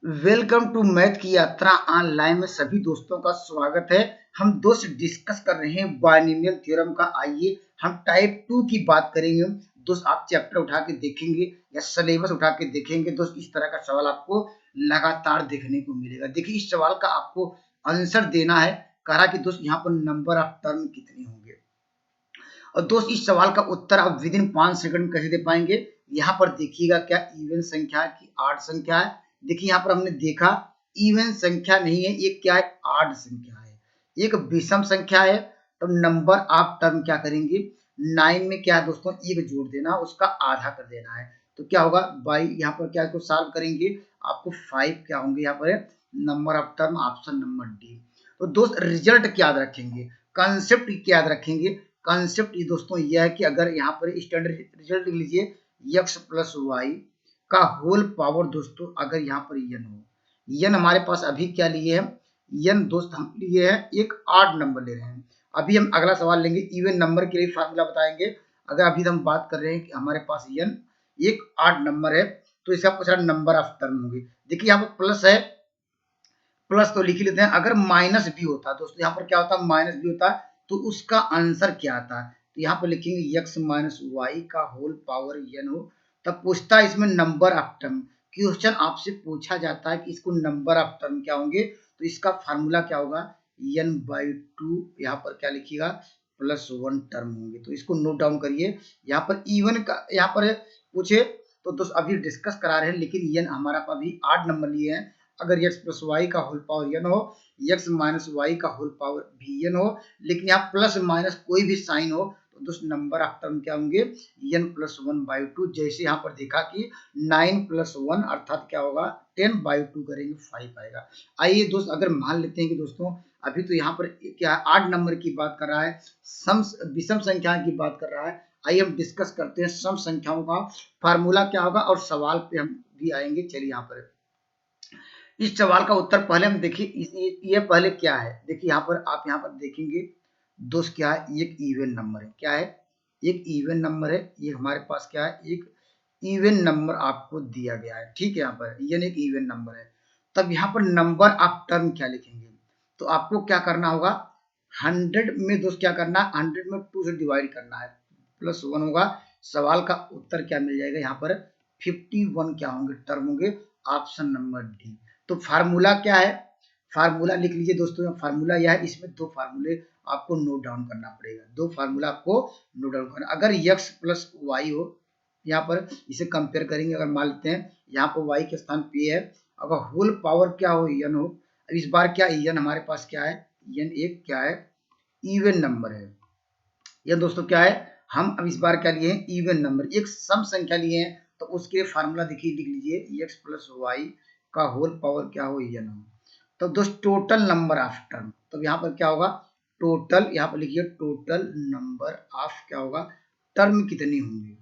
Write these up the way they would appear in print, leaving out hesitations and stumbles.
Welcome to math की यात्रा online में सभी दोस्तों का स्वागत है। हम दोस्त डिस्कस कर रहे हैं बाइनोमियल थ्योरम का। आइए हम टाइप 2 की बात करेंगे। दोस्त आप चैप्टर उठा के देखेंगे या सिलेबस उठा के देखेंगे दोस्त, इस तरह का सवाल आपको लगातार देखने को मिलेगा। देखिए इस सवाल का आपको आंसर देना है। कहा कि दोस्त यहाँ पर नंबर ऑफ टर्म कितने होंगे, और दोस्त इस सवाल का उत्तर आप विद इन 5 सेकंड कैसे दे पाएंगे। यहाँ पर देखिएगा क्या इवन संख्या है कि आड संख्या है। देखिए यहाँ पर हमने देखा इवन संख्या नहीं है, ये क्या है, आड संख्या है। एक विषम संख्या है, तब नंबर ऑफ टर्म क्या करेंगे, 9 में क्या है दोस्तों, एक जोड़ देना, उसका आधा कर देना है। तो क्या होगा बाई, यहाँ पर क्या इसको सॉल्व करेंगे, आपको 5 क्या होंगे यहाँ पर number of term, option number D. तो दोस्त रिजल्ट क्या याद रखेंगे, कंसेप्ट क्या याद रखेंगे। कंसेप्ट ये दोस्तों यह है कि अगर यहाँ पर स्टैंडर्ड रिजल्ट लिख लीजिए x प्लस वाई का होल पावर दोस्तों, अगर यहाँ पर n हो, n हमारे पास अभी क्या लिए हैं, n दोस्त हम लिए हैं एक आड नंबर ले रहे हैं। अभी हम अगला सवाल लेंगे, इवन नंबर के लिए फार्मूला बताएंगे। अगर अभी हम बात कर रहे हैं कि हमारे पास n एक आड नंबर है, तो इसका पूछ रहा नंबर ऑफ टर्म होंगे। देखिए यहाँ पर प्लस है, प्लस तो लिख लेते हैं। अगर माइनस भी होता दोस्तों, यहाँ पर क्या होता, माइनस भी होता, तो उसका आंसर क्या आता है। तो यहाँ पर लिखेंगे x माइनस वाई का होल पावर n हो, तब पूछता है इसमें नंबर ऑफ टर्म। क्वेश्चन आपसे पूछा जाता है कि इसको नंबर ऑफ टर्म क्या होंगे, तो इसका फार्मूला क्या होगा, n/2, यहाँ पर क्या लिखिएगा +1 टर्म होंगे। तो इसको नोट डाउन करिए। यहाँ पर इवन का यहाँ पर पूछे तो दोस्त अभी डिस्कस करा रहे हैं, लेकिन n हमारा अभी 8 नंबर लिए हैं। अगर x प्लस वाई का होल पावर n हो, x माइनस वाई का होल पावर भी n हो, लेकिन यहाँ प्लस माइनस कोई भी साइन हो, तो दोस्त नंबर ऑफ टर्म क्या होंगे, n+1/2। जैसे यहाँ पर देखा कि 9 + 1 अर्थात क्या होगा 10/2 करेंगे 5 आएगा। आइए दोस्त अगर मान लेते हैं कि दोस्तों अभी तो यहाँ पर क्या 8 नंबर की बात कर रहा है, सम विषम संख्या की बात कर रहा है। आइए हम डिस्कस करते हैं सम संख्याओं का फार्मूला क्या होगा, और सवाल पे हम भी आएंगे। चलिए यहाँ पर इस सवाल का उत्तर पहले हम देखिए, ये पहले क्या है। देखिए यहाँ पर आप यहाँ पर देखेंगे दोस्त क्या है, एक इवन नंबर है। क्या है, एक इवन नंबर है। ये हमारे पास क्या है, एक इवन नंबर आपको दिया गया है। ठीक है, यहाँ पर ये एक इवन नंबर है। तब यहाँ पर नंबर ऑफ टर्म क्या लिखेंगे, तो आपको क्या करना होगा, 100 में दोस्त क्या करना है, 100 में 2 से डिवाइड करना है, +1 होगा। सवाल का उत्तर क्या मिल जाएगा, यहाँ पर 51 क्या होंगे टर्म होंगे, ऑप्शन नंबर डी। तो फार्मूला क्या है, फार्मूला लिख लीजिए दोस्तों। फार्मूला यह है, इसमें दो फार्मूले आपको नोट डाउन करना पड़ेगा, दो फार्मूला आपको नोट डाउन करना। अगर x प्लस वाई हो, यहाँ पर इसे कंपेयर करेंगे। अगर मान लेते हैं यहाँ पर y के स्थान पे है, अगर होल पावर क्या हो n हो, अब इस बार क्या n हमारे पास क्या है, n एक क्या है, इवन नंबर है। यह दोस्तों क्या है, हम अब इस बार क्या लिए हैं, इवन नंबर, एक सम संख्या लिए हैं। तो उसके फार्मूला देखिए लिख लीजिए, x प्लस वाई का होल पावर क्या हो n हो। तो दोस्त टोटल नंबर ऑफ टर्म, तो यहाँ पर क्या होगा, टोटल, यहाँ पर लिखिए टोटल नंबर ऑफ क्या होगा, टर्म कितनी होंगे,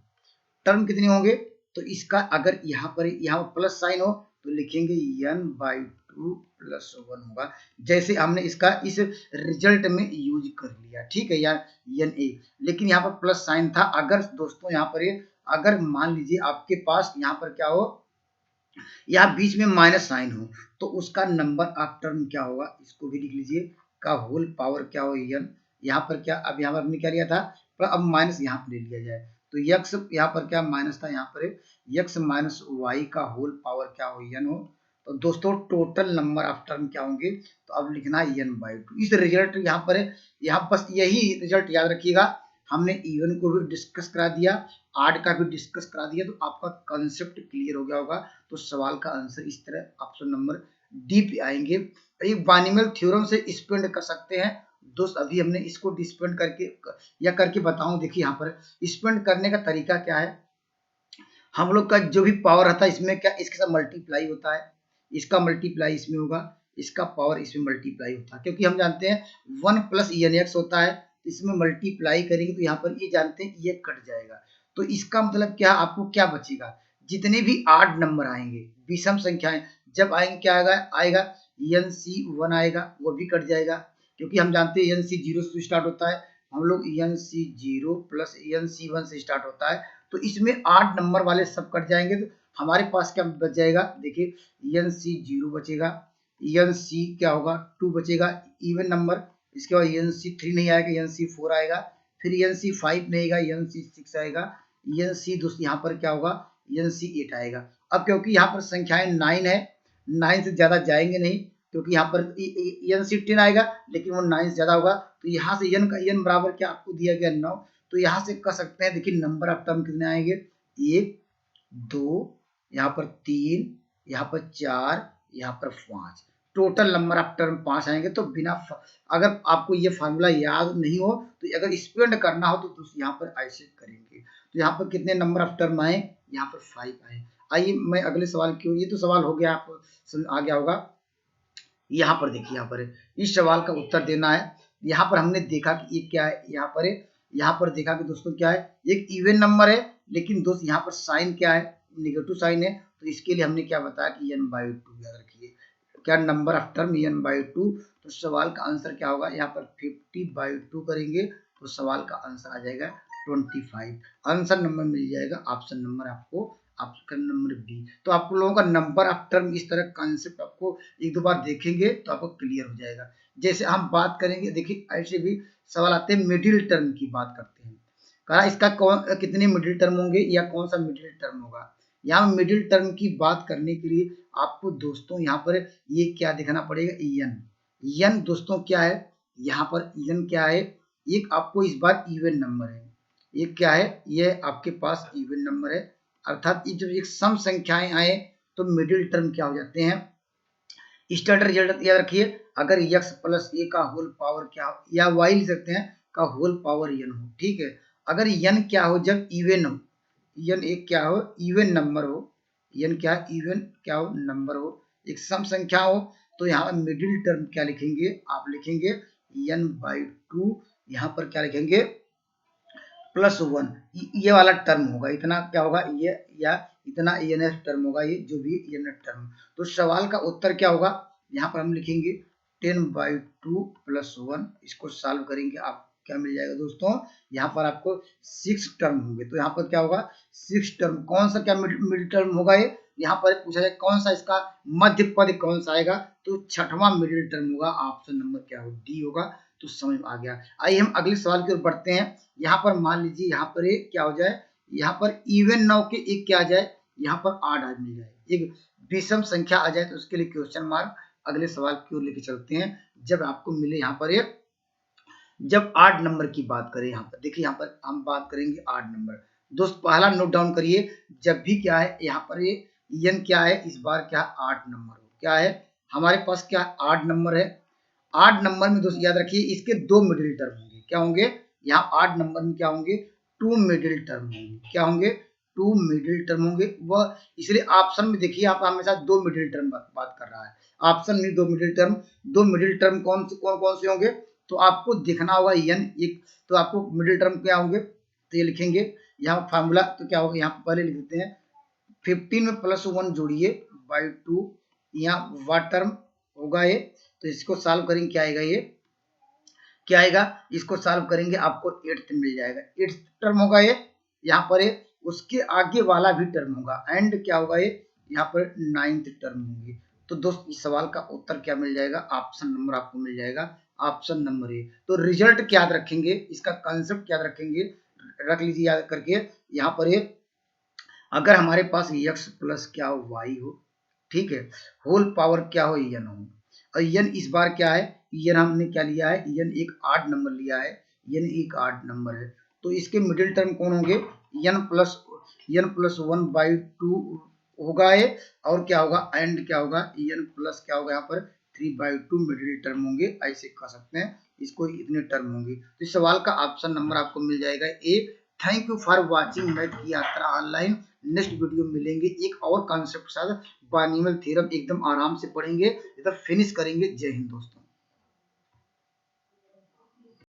टर्म कितने होंगे। तो इसका अगर यहाँ पर प्लस साइन हो, तो लिखेंगे n/2 + 1 होगा। जैसे हमने इसका इस रिजल्ट में यूज कर लिया, ठीक है यार, na। लेकिन यहाँ पर प्लस साइन था। अगर दोस्तों यहाँ पर अगर मान लीजिए आपके पास यहाँ पर क्या हो, यहाँ बीच में माइनस साइन हो, तो उसका नंबर ऑफ टर्म क्या होगा, इसको भी लिख लीजिए, का होल पावर क्या हो n। यहाँ पर क्या, अब यहाँ पर हमने क्या लिया था, पर अब माइनस यहाँ पर ले लिया जाए, तो x यहाँ पर क्या माइनस था, यहाँ पर x माइनस वाई का होल पावर क्या हो n हो। तो दोस्तों टोटल नंबर ऑफ टर्म क्या होंगे, तो अब लिखना है n/2। इस रिजल्ट यहाँ पर यहाँ बस यही रिजल्ट याद रखिएगा। हमने इवन को भी डिस्कस करा दिया, आड का भी डिस्कस करा दिया, तो आपका कंसेप्ट क्लियर हो गया होगा। तो सवाल का आंसर इस तरह ऑप्शन नंबर डी पे आएंगे। एक बाइनोमियल थ्योरम से स्पेंड कर सकते हैं दोस्त। अभी हमने इसको डिस्पेंड करके या करके बताऊं। देखिए यहाँ पर स्पेंड करने का तरीका क्या है, हम लोग का जो भी पावर रहता है इसमें क्या, इसके साथ मल्टीप्लाई होता है, इसका मल्टीप्लाई इसमें होगा, इसका पावर इसमें मल्टीप्लाई होता है। क्योंकि हम जानते हैं 1 + n(x) होता है, इसमें मल्टीप्लाई करेंगे तो यहाँ पर ये जानते हैं ये कट जाएगा। तो इसका मतलब क्या, आपको क्या बचेगा, जितने भी आड नंबर आएंगे विषम संख्याएं जब आएंगे क्या आएगा nc1 आएगा, वो भी कट जाएगा। क्योंकि हम जानते हैं nc0 से स्टार्ट होता है, हम लोग nc0 + nc1 से स्टार्ट होता है। तो इसमें 8 नंबर वाले सब कट जाएंगे, तो हमारे पास क्या बच जाएगा, देखिए एन सी 0 बचेगा, एन सी क्या होगा 2 बचेगा इवन नंबर, इसके बाद एन सी 3 नहीं आएगा, एन सी 4 आएगा, फिर एन सी 5 नहीं आएगा, एन सी 6 आएगा, एन सी दोस्तों यहाँ पर क्या होगा एन सी 8 आएगा। अब क्योंकि यहाँ पर संख्याएं 9 है, 9 से ज्यादा जाएंगे नहीं, क्योंकि यहाँ पर एन सी 10 आएगा लेकिन वो 9 से ज्यादा होगा, तो यहाँ से एन का एन बराबर क्या आपको दिया गया 9, तो यहाँ से कह सकते हैं देखिए नंबर ऑफ टर्म कितने आएंगे, 1 2 यहाँ पर 3 यहाँ पर 4 यहाँ पर 5, टोटल नंबर ऑफ टर्म 5 आएंगे। तो बिना अगर आपको ये फार्मूला याद नहीं हो तो अगर स्पेंड करना हो तो यहाँ पर ऐसे करेंगे, तो यहाँ पर कितने नंबर ऑफ टर्म आए, यहाँ पर 5 आए। आइए मैं अगले सवाल की, ये तो सवाल हो गया, आप आ गया होगा। यहाँ पर देखिए, यहाँ पर इस सवाल का उत्तर देना है। यहाँ पर हमने देखा कि ये क्या है, यहाँ पर देखा कि दोस्तों क्या है, एक इवन नंबर है लेकिन दोस्त यहाँ पर साइन क्या है, नेगेटिव साइन है, तो इसके लिए हमने क्या बताया कि n/2 याद रखिए, क्या नंबर ऑफ टर्म n/2। तो सवाल का आंसर क्या होगा, यहाँ पर 50/2 करेंगे तो सवाल का आंसर आ जाएगा 25। आंसर नंबर मिल जाएगा ऑप्शन नंबर आपको, ऑप्शन नंबर बी। तो आप लोगों का नंबर ऑफ टर्म इस तरह कॉन्सेप्ट आपको एक दो बार देखेंगे तो आपको क्लियर हो जाएगा। जैसे हम बात करेंगे, देखिए ऐसे भी सवाल आते हैं, मिडिल टर्म की बात करते हैं, कहा इसका कितने मिडिल टर्म होंगे या कौन सा मिडिल टर्म होगा। यहाँ मिडिल टर्म की बात करने के लिए आपको दोस्तों यहाँ पर ये क्या दिखाना पड़ेगा, एन दोस्तों क्या है, यहाँ पर एन क्या है, एक आपको इस बार इवन नंबर है, ये क्या है, ये आपके पास इवन नंबर है, अर्थात ये जब एक सम संख्याएं आए तो मिडिल टर्म क्या हो जाते हैं। स्टैंडर्ड रिजल्ट याद रखिए, अगर x प्लस ए का होल पावर क्या हो, या y लिख सकते हैं का होल पावर n हो, ठीक है। अगर n क्या हो, जब इवन हो, n एक क्या हो, इवन नंबर हो, n क्या इवन क्या हो, नंबर हो, एक सम संख्या हो, तो यहाँ मिडिल टर्म क्या लिखेंगे, आप लिखेंगे n/2, यहाँ पर क्या लिखेंगे +1, ये वाला टर्म होगा, इतना क्या होगा ये, या इतना एन टर्म होगा, ये जो भी एन टर्म। तो सवाल का उत्तर क्या होगा, यहाँ पर हम लिखेंगे 10/2 + 1, इसको सॉल्व करेंगे आप क्या मिल जाएगा दोस्तों, यहाँ पर आपको 6 टर्म होंगे। तो यहाँ पर क्या होगा 6 टर्म, कौन सा क्या मिडिल टर्म होगा, ये यहाँ पर पूछा जाए कौन सा इसका मध्य पद कौन सा आएगा, तो 6वां मिडिल टर्म होगा, ऑप्शन नंबर क्या होगा, डी होगा। तो समझ में आ गया। आइए हम अगले सवाल की ओर बढ़ते हैं। यहाँ पर मान लीजिए यहाँ पर एक क्या हो जाए, यहाँ पर इवन नौ के एक क्या आ जाए, यहाँ पर 8 मिल जाए, एक विषम संख्या आ जाए, तो उसके लिए क्वेश्चन मार्क। अगले सवाल की ओर लेके चलते हैं, जब आपको मिले यहाँ पर एक, जब 8 नंबर की बात करें, यहाँ पर देखिए, यहाँ पर हम बात करेंगे 8 नंबर। दोस्त पहला नोट डाउन करिए, जब भी क्या है यहाँ पर ये एन क्या है, इस बार क्या 8 नंबर हो, क्या है हमारे पास क्या 8 नंबर है। 8 नंबर में दोस्त याद रखिए इसके 2 मिडिल टर्म होंगे, क्या होंगे, यहाँ 8 नंबर में क्या होंगे, 2 मिडिल टर्म होंगे, क्या होंगे 2 मिडिल टर्म होंगे। वह इसलिए ऑप्शन में देखिए आप हमेशा 2 मिडिल टर्म बात कर रहा है, ऑप्शन में 2 मिडिल टर्म, 2 मिडिल टर्म कौन कौन से होंगे, तो आपको देखना होगा एन एक, तो आपको मिडिल टर्म क्या होंगे, तो ये लिखेंगे यहाँ फार्मूला, तो क्या होगा यहाँ पहले लिख देते हैं 15 में +1 जोड़िए बाई 2, यहाँ वाट टर्म होगा ये, तो इसको सॉल्व करेंगे क्या आएगा, ये क्या आएगा, इसको सॉल्व करेंगे आपको 8th मिल जाएगा, 8th टर्म होगा ये, यहाँ पर ये उसके आगे वाला भी टर्म होगा, एंड क्या होगा ये यहाँ पर 9th टर्म होंगे। तो दोस्त इस सवाल का उत्तर क्या मिल जाएगा, ऑप्शन नंबर आपको मिल जाएगा, ऑप्शन नंबर ए। तो रिजल्ट क्या याद रखेंगे, इसका कंसेप्ट याद रखेंगे, रख लीजिए याद करके, यहाँ पर ये अगर हमारे पास x प्लस क्या हो y हो, ठीक है, होल पावर क्या हो n हो, और n इस बार क्या है, n हमने क्या लिया है, n एक 8 नंबर लिया है, n एक 8 नंबर है, तो इसके मिडिल टर्म कौन होंगे, n+1/2 होगा ये, और क्या होगा एंड क्या होगा n प्लस क्या होगा यहाँ पर 3/2 मिडिल टर्म होंगे, ऐसे कह सकते हैं, इसको इतने टर्म होंगे। तो इस सवाल का ऑप्शन नंबर आपको मिल जाएगा ए। Thank you for watching math की यात्रा ऑनलाइन। नेक्स्ट वीडियो मिलेंगे एक और कॉन्सेप्ट के साथ, बायनॉमियल थ्योरम एकदम आराम से पढ़ेंगे, एकदम फिनिश करेंगे। जय हिंद दोस्तों।